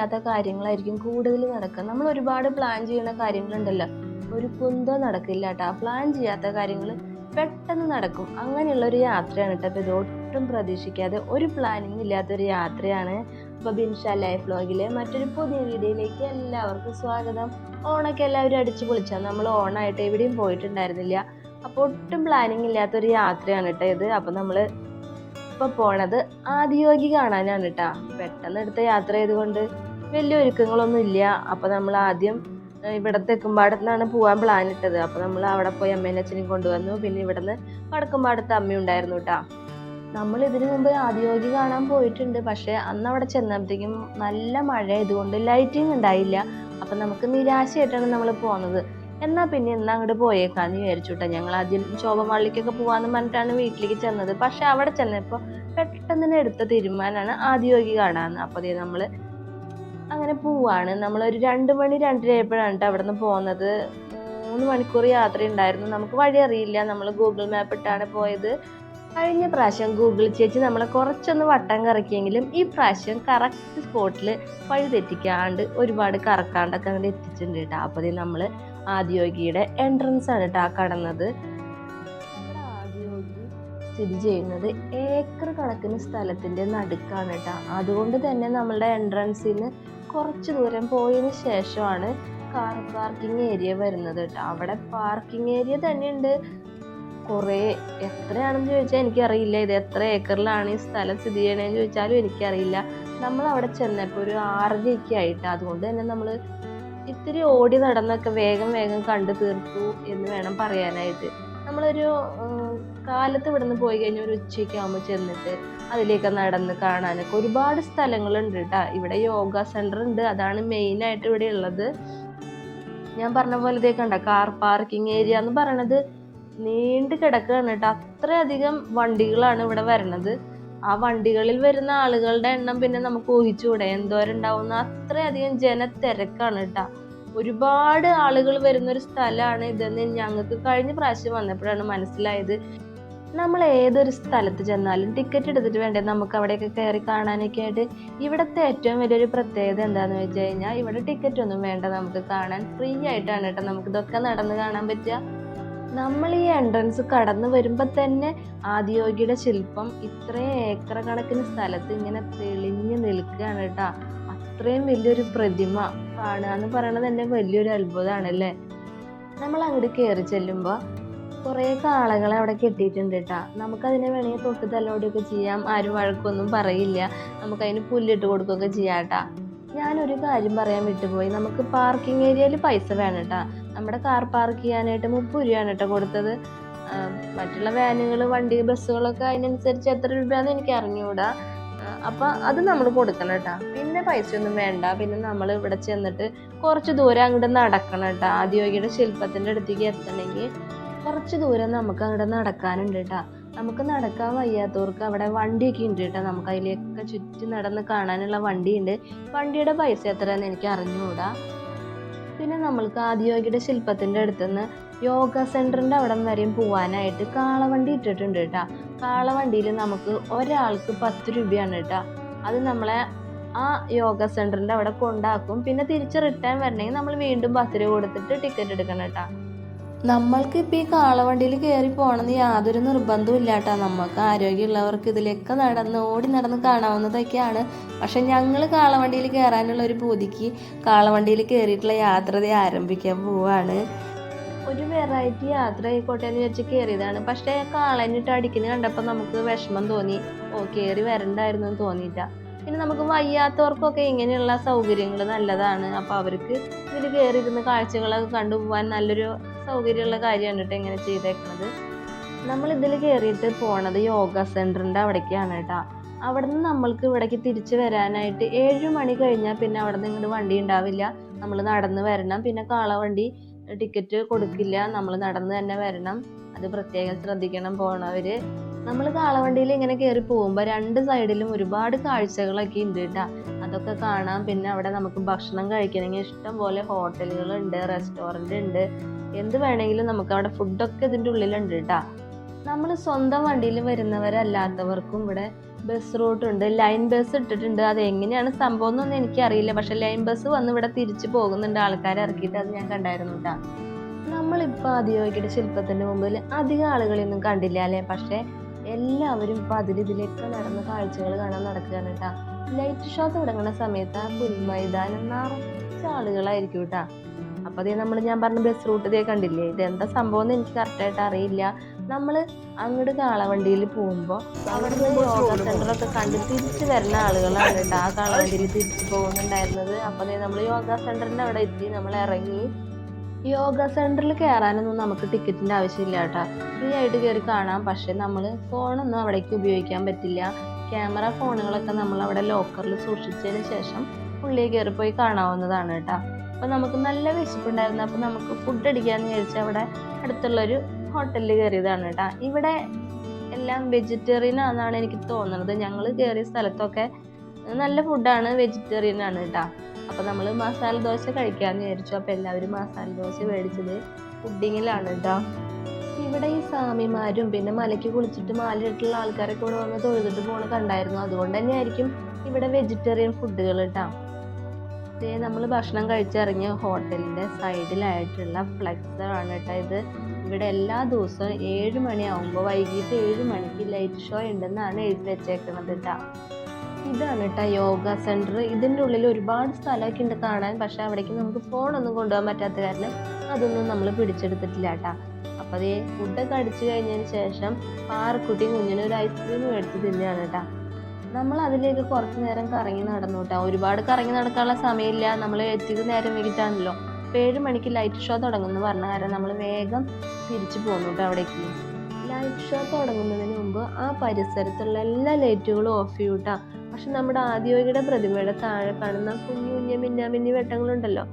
ചെയ്യാത്ത കാര്യങ്ങളായിരിക്കും കൂടുതൽ നടക്കുക. നമ്മൾ ഒരുപാട് പ്ലാൻ ചെയ്യുന്ന കാര്യങ്ങളുണ്ടല്ലോ, ഒരു കുന്തം നടക്കില്ല കേട്ടോ. പ്ലാൻ ചെയ്യാത്ത കാര്യങ്ങൾ പെട്ടെന്ന് നടക്കും. അങ്ങനെയുള്ള ഒരു യാത്രയാണ് കേട്ടോ. അപ്പോൾ ഇത് ഒട്ടും പ്രതീക്ഷിക്കാതെ ഒരു പ്ലാനിങ് ഇല്ലാത്തൊരു യാത്രയാണ്. അപ്പോൾ ബിൻഷ ലൈഫ് വ്ലോഗിലെ മറ്റൊരു പുതിയ വീഡിയോയിലേക്ക് എല്ലാവർക്കും സ്വാഗതം. ഓണൊക്കെ എല്ലാവരും അടിച്ചു പൊളിച്ചാൽ നമ്മൾ ഓണായിട്ട് എവിടെയും പോയിട്ടുണ്ടായിരുന്നില്ല. അപ്പോൾ ഒട്ടും പ്ലാനിങ് ഇല്ലാത്തൊരു യാത്രയാണ് കേട്ടോ ഇത്. അപ്പോൾ നമ്മൾ ഇപ്പോൾ പോണത് ആദിയോഗി കാണാനാണ് കേട്ടോ. പെട്ടെന്ന് എടുത്ത യാത്ര ആയതുകൊണ്ട് വലിയ ഒരുക്കങ്ങളൊന്നും ഇല്ല. അപ്പോൾ നമ്മൾ ആദ്യം ഇവിടെ തെക്കുംപാടത്തുനിന്നാണ് പോകാൻ പ്ലാൻ ഇട്ടത്. അപ്പോൾ നമ്മൾ അവിടെ പോയി അമ്മേനെ അച്ഛനെയും കൊണ്ടുവന്നു. പിന്നെ ഇവിടുന്ന് വടക്കുംപാടത്ത് അമ്മയുണ്ടായിരുന്നു കേട്ടോ. നമ്മൾ ഇതിനു മുമ്പ് ആദിയോഗി കാണാൻ പോയിട്ടുണ്ട്. പക്ഷേ അന്ന് അവിടെ ചെന്നപ്പോഴത്തേക്കും നല്ല മഴ ആയതുകൊണ്ട് ലൈറ്റിംഗ് ഉണ്ടായില്ല. അപ്പം നമുക്ക് നിരാശയായിട്ടാണ് നമ്മൾ പോകുന്നത്. എന്നാൽ പിന്നെ ഇന്ന് അങ്ങോട്ട് പോയേക്കാന്ന് വിചാരിച്ചു കേട്ടോ. ഞങ്ങൾ ആദ്യം ശോഭമാളിലേക്കൊക്കെ പോകാമെന്ന് പറഞ്ഞിട്ടാണ് വീട്ടിലേക്ക് ചെന്നത്. പക്ഷെ അവിടെ ചെന്നപ്പോൾ പെട്ടെന്ന് തന്നെ എടുത്ത തീരുമാനമാണ് ആദിയോഗി കാണാമെന്ന്. അപ്പോൾ അതേ നമ്മൾ അങ്ങനെ പോവാണ്. നമ്മളൊരു 2 മണി 2:30 ആയപ്പോഴാണ് അവിടെ നിന്ന് പോകുന്നത്. 3 മണിക്കൂർ യാത്ര ഉണ്ടായിരുന്നു. നമുക്ക് വഴി അറിയില്ല. നമ്മൾ ഗൂഗിൾ മാപ്പ് ഇട്ടാണ് പോയത്. കഴിഞ്ഞ പ്രാവശ്യം ഗൂഗിൾ ചേച്ചി നമ്മളെ കുറച്ചൊന്ന് വട്ടം കറക്കിയെങ്കിലും ഈ പ്രാവശ്യം കറക്റ്റ് സ്പോട്ടിൽ വഴി തെറ്റിക്കാണ്ട് ഒരുപാട് കറക്കാണ്ടൊക്കെ അങ്ങോട്ട് എത്തിച്ചിട്ടുണ്ട് കേട്ടോ. അപ്പോൾ നമ്മൾ ആദിയോഗിയുടെ എൻട്രൻസ് ആണ് കേട്ടോ കടന്നത്. ആദിയോഗി സ്ഥിതി ചെയ്യുന്നത് ഏക്കർ കണക്കിന് സ്ഥലത്തിൻ്റെ നടുക്കാണ് കേട്ടോ. അതുകൊണ്ട് തന്നെ നമ്മളുടെ എൻട്രൻസിൽ നിന്ന് കുറച്ച് ദൂരം പോയതിന് ശേഷമാണ് കാർ പാർക്കിംഗ് ഏരിയ വരുന്നത് കേട്ടോ. അവിടെ പാർക്കിംഗ് ഏരിയ തന്നെയുണ്ട് കുറേ. എത്രയാണെന്ന് ചോദിച്ചാൽ എനിക്കറിയില്ല. ഇത് എത്ര ഏക്കറിലാണ് ഈ സ്ഥലം സ്ഥിതി ചെയ്യണതെന്ന് ചോദിച്ചാലും എനിക്കറിയില്ല. നമ്മൾ അവിടെ ചെന്നപ്പോൾ ഒരു 6:30 ആയിട്ട്. അതുകൊണ്ട് തന്നെ നമ്മൾ ഇത്തിരി ഓടി നടന്നൊക്കെ വേഗം കണ്ടു തീർത്തു എന്ന് വേണം പറയാനായിട്ട്. നമ്മളൊരു കാലത്ത് ഇവിടെ നിന്ന് പോയി കഴിഞ്ഞാൽ ഒരു ഉച്ചയ്ക്ക് ആകുമ്പോൾ ചെന്നിട്ട് അതിലേക്ക് നടന്ന് കാണാനൊക്കെ ഒരുപാട് സ്ഥലങ്ങളുണ്ട് കേട്ടോ. ഇവിടെ യോഗ സെൻറ്റർ ഉണ്ട്. അതാണ് മെയിനായിട്ട് ഇവിടെ ഉള്ളത്. ഞാൻ പറഞ്ഞ പോലെ ഇതേ കണ്ട കാർ പാർക്കിംഗ് ഏരിയ എന്ന് പറയണത് നീണ്ടു കിടക്കുകയാണ് കേട്ടോ. അത്രയധികം വണ്ടികളാണ് ഇവിടെ വരണത്. ആ വണ്ടികളിൽ വരുന്ന ആളുകളുടെ എണ്ണം പിന്നെ നമുക്ക് ഊഹിച്ചുകൂടെ എന്തോരം ഉണ്ടാവുന്ന. അത്രയധികം ജനത്തിരക്കാണ് കേട്ടോ. ഒരുപാട് ആളുകൾ വരുന്നൊരു സ്ഥലമാണ് ഇതെന്ന് ഞങ്ങൾക്ക് കഴിഞ്ഞ പ്രാവശ്യം വന്നപ്പോഴാണ് മനസ്സിലായത്. നമ്മൾ ഏതൊരു സ്ഥലത്ത് ചെന്നാലും ടിക്കറ്റ് എടുത്തിട്ട് വേണ്ടേ നമുക്ക് അവിടെയൊക്കെ കയറി കാണാനൊക്കെ ആയിട്ട്. ഇവിടുത്തെ ഏറ്റവും വലിയൊരു പ്രത്യേകത എന്താണെന്ന് വെച്ച് കഴിഞ്ഞാൽ ഇവിടെ ടിക്കറ്റ് ഒന്നും വേണ്ട. നമുക്ക് കാണാൻ ഫ്രീ ആയിട്ടാണ് കേട്ടോ നമുക്ക് ഇതൊക്കെ നടന്ന് കാണാൻ പറ്റുക. നമ്മൾ ഈ എൻട്രൻസ് കടന്നു വരുമ്പോൾ തന്നെ ആദിയോഗിയുടെ ശില്പം ഇത്രയും ഏക്കർ കണക്കിന് സ്ഥലത്ത് ഇങ്ങനെ തെളിഞ്ഞു നിൽക്കുകയാണ് കേട്ടോ. അത്രയും വലിയൊരു പ്രതിമ കാണുക എന്ന് പറയണത് തന്നെ വലിയൊരു അത്ഭുതമാണല്ലേ. നമ്മൾ അങ്ങോട്ട് കയറി ചെല്ലുമ്പോൾ കുറേ കാളകളെ അവിടെ കെട്ടിയിട്ടുണ്ട് കേട്ടോ. നമുക്കതിനെ വേണമെങ്കിൽ തൊട്ട് തലോടിയൊക്കെ ചെയ്യാം. ആരും വഴക്കൊന്നും പറയില്ല. നമുക്കതിന് പുല്ലിട്ട് കൊടുക്കുകയൊക്കെ ചെയ്യാം കേട്ടോ. ഞാനൊരു കാര്യം പറയാൻ വിട്ടുപോയി. നമുക്ക് പാർക്കിംഗ് ഏരിയയിൽ പൈസ വേണം കേട്ടോ. നമ്മുടെ കാർ പാർക്ക് ചെയ്യാനായിട്ട് 30 രൂപയാണ് കേട്ടോ കൊടുത്തത്. മറ്റുള്ള വാനുകൾ വണ്ടി ബസ്സുകളൊക്കെ അതിനനുസരിച്ച് എത്ര രൂപയാണെന്ന് എനിക്ക് അറിഞ്ഞുകൂടാ. അപ്പം അത് നമ്മൾ കൊടുക്കണം കേട്ടോ. പിന്നെ പൈസയൊന്നും വേണ്ട. പിന്നെ നമ്മൾ ഇവിടെ ചെന്നിട്ട് കുറച്ച് ദൂരം അങ്ങോട്ട് നടക്കണം കേട്ടോ. ആദിയോഗിയുടെ ശില്പത്തിൻ്റെ അടുത്തേക്ക് എത്തണമെങ്കിൽ കുറച്ച് ദൂരം നമുക്ക് അങ്ങോട്ട് നടക്കാനുണ്ട് കേട്ടോ. നമുക്ക് നടക്കാൻ വയ്യാത്തവർക്ക് അവിടെ വണ്ടിയൊക്കെ ഉണ്ട് കേട്ടോ. നമുക്ക് അതിലേക്ക് ചുറ്റി നടന്ന് കാണാനുള്ള വണ്ടിയുണ്ട്. വണ്ടിയുടെ പൈസ എത്രയാണെന്ന് എനിക്ക് അറിഞ്ഞുകൂടാ. പിന്നെ നമ്മൾക്ക് ആദിയോഗിയുടെ ശില്പത്തിൻ്റെ അടുത്തുനിന്ന് യോഗ സെൻറ്ററിൻ്റെ അവിടം വരെയും പോകാനായിട്ട് കാളവണ്ടി ഇട്ടിട്ടുണ്ട് കേട്ടോ. കാളവണ്ടിയിൽ നമുക്ക് ഒരാൾക്ക് 10 രൂപയാണ് കേട്ടോ. അത് നമ്മളെ ആ യോഗ സെൻറ്ററിൻ്റെ അവിടെ കൊണ്ടാക്കും. പിന്നെ തിരിച്ച് റിട്ടേൺ വരണമെങ്കിൽ നമ്മൾ വീണ്ടും 10 രൂപ കൊടുത്തിട്ട് ടിക്കറ്റ് എടുക്കണം കേട്ടോ. നമ്മൾക്ക് ഇപ്പോൾ ഈ കാളവണ്ടിയിൽ കയറി പോകണമെന്ന് യാതൊരു നിർബന്ധവും ഇല്ല കേട്ടോ. നമുക്ക് ആരോഗ്യമുള്ളവർക്ക് ഇതിലൊക്കെ ഓടി നടന്ന് കാണാവുന്നതൊക്കെയാണ്. പക്ഷെ ഞങ്ങൾ കാളവണ്ടിയിൽ കയറാനുള്ള ഒരു പൂതിക്ക് കാളവണ്ടിയിൽ കയറിയിട്ടുള്ള യാത്ര ആരംഭിക്കാൻ പോവാണ്. ഒരു വെറൈറ്റി യാത്ര ആയിക്കോട്ടെ എന്ന് വിചാരിച്ച് കയറിയതാണ്. പക്ഷേ കാളനിട്ട് അടിക്കുന്നത് കണ്ടപ്പോൾ നമുക്ക് വിഷമം തോന്നി. കയറി വരണ്ടായിരുന്നു എന്ന് തോന്നിയില്ല. പിന്നെ നമുക്ക് വയ്യാത്തവർക്കൊക്കെ ഇങ്ങനെയുള്ള സൗകര്യങ്ങൾ നല്ലതാണ്. അപ്പോൾ അവർക്ക് ഇതിൽ കയറിയിരുന്ന് കാഴ്ചകളൊക്കെ കണ്ടുപോകാൻ നല്ലൊരു സൗകര്യമുള്ള കാര്യമാണ് കേട്ടോ ഇങ്ങനെ ചെയ്തേക്കുന്നത്. നമ്മൾ ഇതിൽ കയറിയിട്ട് പോണത് യോഗ സെൻറ്ററിൻ്റെ അവിടേക്കാണ് കേട്ടോ. അവിടെ നിന്ന് നമ്മൾക്ക് ഇവിടേക്ക് തിരിച്ച് വരാനായിട്ട് 7 മണി കഴിഞ്ഞാൽ പിന്നെ അവിടെ നിന്ന് ഇങ്ങോട്ട് വണ്ടി ഉണ്ടാവില്ല. നമ്മൾ നടന്ന് വരണം. പിന്നെ കാളവണ്ടി ടിക്കറ്റ് കൊടുക്കില്ല. നമ്മൾ നടന്ന് തന്നെ വരണം. അത് പ്രത്യേകം ശ്രദ്ധിക്കണം പോണവർ. നമ്മൾ കാളവണ്ടിയിൽ ഇങ്ങനെ കയറി പോകുമ്പോൾ 2 സൈഡിലും ഒരുപാട് കാഴ്ചകളൊക്കെ ഉണ്ട് കേട്ടോ. അതൊക്കെ കാണാം. പിന്നെ അവിടെ നമുക്ക് ഭക്ഷണം കഴിക്കണമെങ്കിൽ ഇഷ്ടം പോലെ ഹോട്ടലുകളുണ്ട്, റെസ്റ്റോറൻറ്റ് ഉണ്ട്. എന്ത് വേണമെങ്കിലും നമുക്ക് അവിടെ ഫുഡൊക്കെ ഇതിൻ്റെ ഉള്ളിലുണ്ട് കേട്ടോ. നമ്മൾ സ്വന്തം വണ്ടിയിൽ വരുന്നവരല്ലാത്തവർക്കും ഇവിടെ ബസ് റൂട്ട് ഉണ്ട്, ലൈൻ ബസ് ഇട്ടിട്ടുണ്ട്. അത് എങ്ങനെയാണ് സംഭവം എന്നൊന്നും എനിക്കറിയില്ല. പക്ഷെ ലൈൻ ബസ് വന്ന് ഇവിടെ തിരിച്ചു പോകുന്നുണ്ട്, ആൾക്കാരെ ഇറക്കിയിട്ട്. അത് ഞാൻ കണ്ടായിരുന്നു കേട്ടോ. നമ്മളിപ്പോൾ ആദിയോഗിയുടെ ശില്പത്തിൻ്റെ മുമ്പിൽ അധികം ആളുകളെയൊന്നും കണ്ടില്ല അല്ലേ? പക്ഷേ എല്ലാവരും ഇപ്പം ഇതിലൊക്കെ നടന്ന കാഴ്ചകൾ കാണാൻ നടക്കുകയാണ് കേട്ടോ. ലൈറ്റ് ഷോ തുടങ്ങുന്ന സമയത്ത് ആ പുൽമൈതാനം നിറച്ച ആളുകളായിരിക്കും കേട്ടോ. അപ്പോൾ ഞാൻ പറഞ്ഞ ബസ് റൂട്ട് ഇതേ കണ്ടില്ലേ? ഇതെന്താ സംഭവം എന്ന് എനിക്ക് കറക്റ്റായിട്ട് അറിയില്ല. നമ്മൾ അങ്ങോട്ട് കാളവണ്ടിയിൽ പോകുമ്പോൾ അവിടെ നിന്ന് യോഗ സെൻ്ററൊക്കെ കണ്ട് തിരിച്ച് വരുന്ന ആളുകളാണ് കേട്ടോ ആ കാളവണ്ടിയിൽ തിരിച്ച് പോകുന്നുണ്ടായിരുന്നത്. അപ്പോൾ നമ്മൾ യോഗ സെൻ്ററിൻ്റെ അവിടെ എത്തി, നമ്മൾ ഇറങ്ങി. യോഗ സെൻ്ററിൽ കയറാനൊന്നും നമുക്ക് ടിക്കറ്റിൻ്റെ ആവശ്യമില്ല കേട്ടോ, ഫ്രീ ആയിട്ട് കയറി കാണാം. പക്ഷെ നമ്മൾ ഫോണൊന്നും അവിടേക്ക് ഉപയോഗിക്കാൻ പറ്റില്ല. ക്യാമറ ഫോണുകളൊക്കെ നമ്മൾ അവിടെ ലോക്കറിൽ സൂക്ഷിച്ചതിന് ശേഷം ഉള്ളിൽ കയറിപ്പോയി കാണാവുന്നതാണ് കേട്ടോ. അപ്പോൾ നമുക്ക് നല്ല വിശപ്പുണ്ടായിരുന്നു. അപ്പോൾ നമുക്ക് ഫുഡ് അടിക്കാമെന്ന് വിചാരിച്ചാൽ അവിടെ അടുത്തുള്ളൊരു ഹോട്ടലിൽ കയറിയതാണ് കേട്ടോ. ഇവിടെ എല്ലാം വെജിറ്റേറിയൻ ആണെന്നാണ് എനിക്ക് തോന്നുന്നത്. ഞങ്ങൾ കയറിയ സ്ഥലത്തൊക്കെ നല്ല ഫുഡാണ്, വെജിറ്റേറിയൻ ആണ് കേട്ടോ. അപ്പോൾ നമ്മൾ മസാല ദോശ കഴിക്കാമെന്ന് വിചാരിച്ചു. അപ്പോൾ എല്ലാവരും മസാല ദോശ മേടിച്ചത് പുഡിങ്ങിലാണ് കേട്ടോ. ഇവിടെ ഈ സ്വാമിമാരും പിന്നെ മലയ്ക്ക് കുളിച്ചിട്ട് മാലയിട്ടുള്ള ആൾക്കാരൊക്കെ ഇവിടെ വന്ന് തൊഴുതിട്ട് പോണ കണ്ടായിരുന്നു. അതുകൊണ്ട് തന്നെ ആയിരിക്കും ഇവിടെ വെജിറ്റേറിയൻ ഫുഡുകൾ കേട്ടോ. നമ്മൾ ഭക്ഷണം കഴിച്ചിറങ്ങിയ ഹോട്ടലിൻ്റെ സൈഡിലായിട്ടുള്ള ഫ്ലെക്സ് ആണ് കേട്ടോ ഇത്. ഇവിടെ എല്ലാ ദിവസവും 7 മണിയാവുമ്പോൾ വൈകിട്ട് 7 മണിക്ക് ലൈറ്റ് ഷോ ഉണ്ടെന്നാണ് എഴുതി വെച്ചേക്കുന്നത് കേട്ടോ. ഇതാണ് കേട്ടോ യോഗ സെൻറ്റർ. ഇതിൻ്റെ ഉള്ളിൽ ഒരുപാട് സ്ഥലമൊക്കെ ഉണ്ട് കാണാൻ. പക്ഷേ അവിടേക്ക് നമുക്ക് ഫോണൊന്നും കൊണ്ടുപോകാൻ പറ്റാത്ത കാരണം അതൊന്നും നമ്മൾ പിടിച്ചെടുത്തിട്ടില്ല കേട്ടോ. അപ്പോൾ അതേ ഫുഡൊക്കെ അടിച്ചു കഴിഞ്ഞതിന് ശേഷം പാറക്കുട്ടിയും കുഞ്ഞിനും ഒരു ഐസ്ക്രീം മേടിച്ച് തിന്നുകയാണ് കേട്ടോ. നമ്മൾ അതിലേക്ക് കുറച്ച് നേരം കറങ്ങി നടന്നു കേട്ടോ. ഒരുപാട് കറങ്ങി നടക്കാനുള്ള സമയമില്ല, നമ്മൾ എത്തിയത് നേരം വൈകിട്ടാണല്ലോ. അപ്പോൾ 7 മണിക്ക് ലൈറ്റ് ഷോ തുടങ്ങുമെന്ന് പറഞ്ഞ കാരണം നമ്മൾ വേഗം തിരിച്ചു പോന്നു കേട്ടോ അവിടേക്ക്. ലൈറ്റ് ഷോ തുടങ്ങുന്നതിന് മുമ്പ് ആ പരിസരത്തുള്ള എല്ലാ ലൈറ്റുകളും ഓഫ് ചെയ്യും കേട്ടോ. പക്ഷെ നമ്മുടെ ആദിയോഗിയുടെ പ്രതിമയുടെ താഴെ കാണുന്ന കുഞ്ഞു കുഞ്ഞു മിന്നാമിന്നി വെട്ടങ്ങളുണ്ടല്ലോ,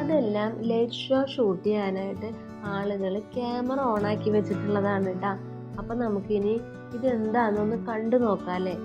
അതെല്ലാം ലൈറ്റ് ഷോ ഷൂട്ട് ചെയ്യാനായിട്ട് ആളുകൾ ക്യാമറ ഓണാക്കി വെച്ചിട്ടുള്ളതാണ് കേട്ടോ. അപ്പം നമുക്കിനി ഇതെന്താണെന്നൊന്ന് കണ്ടു നോക്കാം അല്ലേ.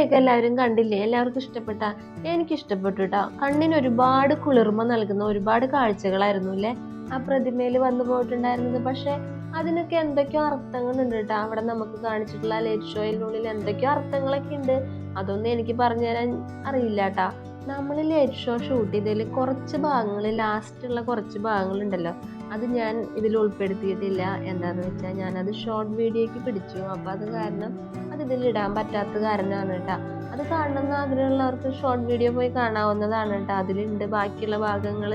പ്രതിമയൊക്കെ എല്ലാവരും കണ്ടില്ലേ? എല്ലാവർക്കും ഇഷ്ടപ്പെട്ട? എനിക്ക് ഇഷ്ടപ്പെട്ടു കേട്ടോ. കണ്ണിന് ഒരുപാട് കുളിർമ നൽകുന്ന ഒരുപാട് കാഴ്ചകളായിരുന്നു അല്ലേ ആ പ്രതിമയിൽ വന്നു പോയിട്ടുണ്ടായിരുന്നത്. പക്ഷെ അതിനൊക്കെ എന്തൊക്കെയോ അർത്ഥങ്ങളുണ്ട് കേട്ടോ. അവിടെ നമുക്ക് കാണിച്ചിട്ടുള്ള ലൈറ്റ് ഷോയിനുള്ളിൽ എന്തൊക്കെയോ അർത്ഥങ്ങളൊക്കെ ഉണ്ട്. അതൊന്നും എനിക്ക് പറഞ്ഞു തരാൻ അറിയില്ല കേട്ടാ. നമ്മൾ ലൈറ്റ് ഷോ ഷൂട്ട് ചെയ്തതിൽ കുറച്ച് ഭാഗങ്ങൾ, ലാസ്റ്റുള്ള കുറച്ച് ഭാഗങ്ങളുണ്ടല്ലോ, അത് ഞാൻ ഇതിൽ ഉൾപ്പെടുത്തിയിട്ടില്ല. എന്താന്ന് വെച്ചാൽ ഞാനത് ഷോർട്ട് വീഡിയോയ്ക്ക് പിടിച്ചു. അപ്പം അത് കാരണം അത് ഇതിൽ ഇടാൻ പറ്റാത്ത കാരണമാണ് കേട്ടോ. അത് കാണണമെന്ന് ആഗ്രഹമുള്ളവർക്ക് ഷോർട്ട് വീഡിയോ പോയി കാണാവുന്നതാണ് കേട്ടോ. അതിലുണ്ട് ബാക്കിയുള്ള ഭാഗങ്ങൾ.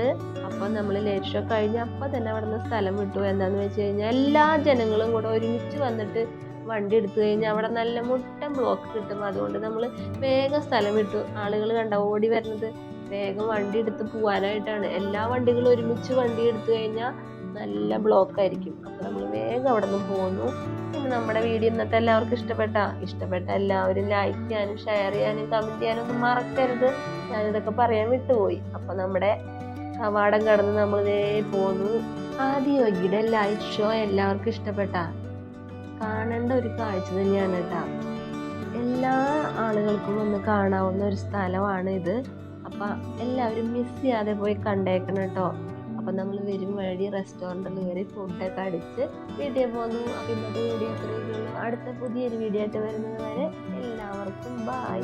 അപ്പം നമ്മൾ ലൈറ്റ് ഷോ കഴിഞ്ഞ് അപ്പം തന്നെ അവിടെ നിന്ന് സ്ഥലം വിട്ടു. എന്താന്ന് വെച്ച് കഴിഞ്ഞാൽ എല്ലാ ജനങ്ങളും കൂടെ ഒരുമിച്ച് വന്നിട്ട് വണ്ടി എടുത്തു കഴിഞ്ഞാൽ അവിടെ നല്ല മുട്ടൻ ബ്ലോക്ക് കിട്ടും. അതുകൊണ്ട് നമ്മൾ വേഗം സ്ഥലം വിട്ടു. ആളുകൾ കണ്ട ഓടി വരുന്നത് വേഗം വണ്ടി എടുത്ത് പോകാനായിട്ടാണ്. എല്ലാ വണ്ടികളും ഒരുമിച്ച് വണ്ടി എടുത്തു കഴിഞ്ഞാൽ നല്ല ബ്ലോക്ക് ആയിരിക്കും. അപ്പോൾ നമ്മൾ വേഗം അവിടെ നിന്ന് പോന്നു. പിന്നെ നമ്മുടെ വീഡിയോ ഇന്നത്തെ എല്ലാവർക്കും ഇഷ്ടപ്പെട്ട എല്ലാവരും ലൈക്ക് ചെയ്യാനും ഷെയർ ചെയ്യാനും കമൻറ്റ് ചെയ്യാനും ഒന്നും മറക്കരുത്. ഞാനിതൊക്കെ പറയാൻ വിട്ടുപോയി. അപ്പോൾ നമ്മുടെ കവാടം കടന്ന് നമ്മൾ പോന്നു. ആദിയോഗിയുടെ ലൈറ്റ് ഷോ എല്ലാവർക്കും കാണേണ്ട ഒരു കാഴ്ച തന്നെയാണ് കേട്ടോ. എല്ലാ ആളുകൾക്കും ഒന്ന് കാണാവുന്ന ഒരു സ്ഥലമാണ് ഇത്. അപ്പം എല്ലാവരും മിസ് ചെയ്യാതെ പോയി കണ്ടേക്കണം കേട്ടോ. അപ്പം നമ്മൾ വരും വഴി റെസ്റ്റോറൻറ്റിൽ കയറി ഫുഡൊക്കെ അടിച്ച് വീട്ടിൽ പോന്നു. അപ്പം ഇന്നത്തെ വീഡിയോ ഇത്രയൊക്കെ ഉള്ളൂ. അടുത്ത പുതിയൊരു വീഡിയോ ആയിട്ട് വരുന്നത് വരെ എല്ലാവർക്കും ബൈ.